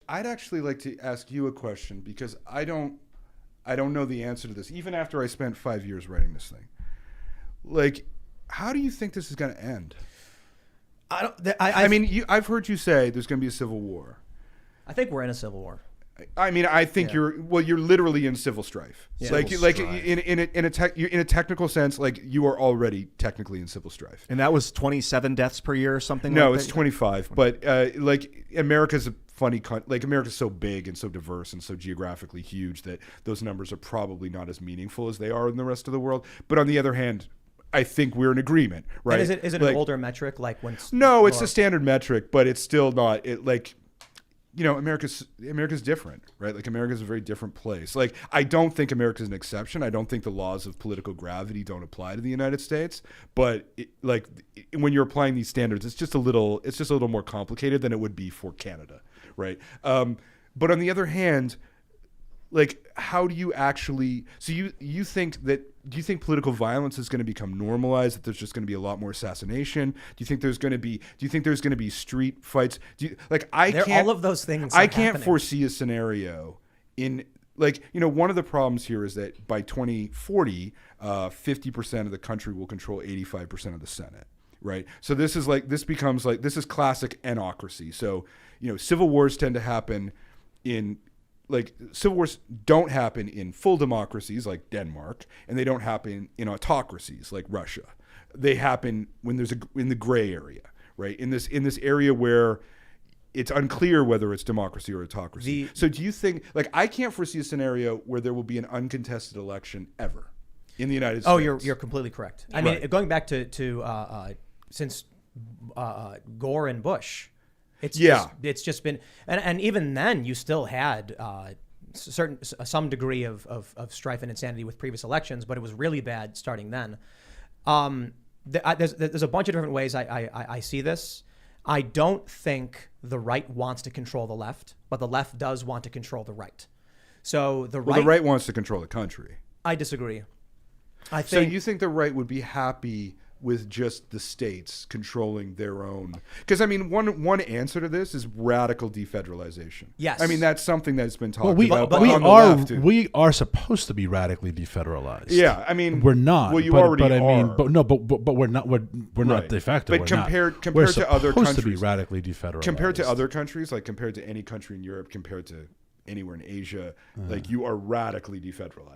I'd actually like to ask you a question because I don't know the answer to this. Even after I spent 5 years writing this thing, like, how do you think this is going to end? I mean, I've heard you say there's going to be a civil war. I think we're in a civil war. I mean, I think you're literally in civil strife. Yeah. Like in a technical sense, like you are already technically in civil strife. And that was 27 deaths per year or something. No, like it's 25. But like America's a funny like America's so big and so diverse and so geographically huge that those numbers are probably not as meaningful as they are in the rest of the world. But on the other hand, I think we're in agreement, right? And is it like, an older metric, like when? No, it's a standard metric, but it's still not. You know, America's different, right? Like America's a very different place. Like I don't think America's an exception. I don't think the laws of political gravity don't apply to the United States. But when you're applying these standards, it's just a little more complicated than it would be for Canada, right? But on the other hand, like how do you actually? So you think that? Do you think political violence is going to become normalized? That there's just going to be a lot more assassination? Do you think there's going to be street fights? All of those things. I can't foresee a scenario in like, you know, one of the problems here is that by 2040, 50% of the country will control 85% of the Senate, right? So this is classic anocracy. So, you know, civil wars tend to happen civil wars don't happen in full democracies like Denmark, and they don't happen in autocracies like Russia. They happen when there's in the gray area, right? In this area where it's unclear whether it's democracy or autocracy. So do you think, like, I can't foresee a scenario where there will be an uncontested election ever in the United States? Oh, you're completely correct. I mean, going back to since Gore and Bush. It's just been, and even then you still had some degree of strife and insanity with previous elections, but it was really bad starting then. There's a bunch of different ways I see this. I don't think the right wants to control the left, but the left does want to control the right. So the right wants to control the country. I disagree. So you think the right would be happy with just the states controlling their own? Because I mean, one answer to this is radical defederalization. Yes, I mean that's something that's been talked about. But we are supposed to be radically defederalized. Yeah, I mean we're not. Well, you already are. I mean, but we're not. We're not de facto. But compared to other countries, we're supposed to be radically defederalized. Compared to other countries, like compared to any country in Europe, compared to anywhere in Asia, like you are radically defederalized.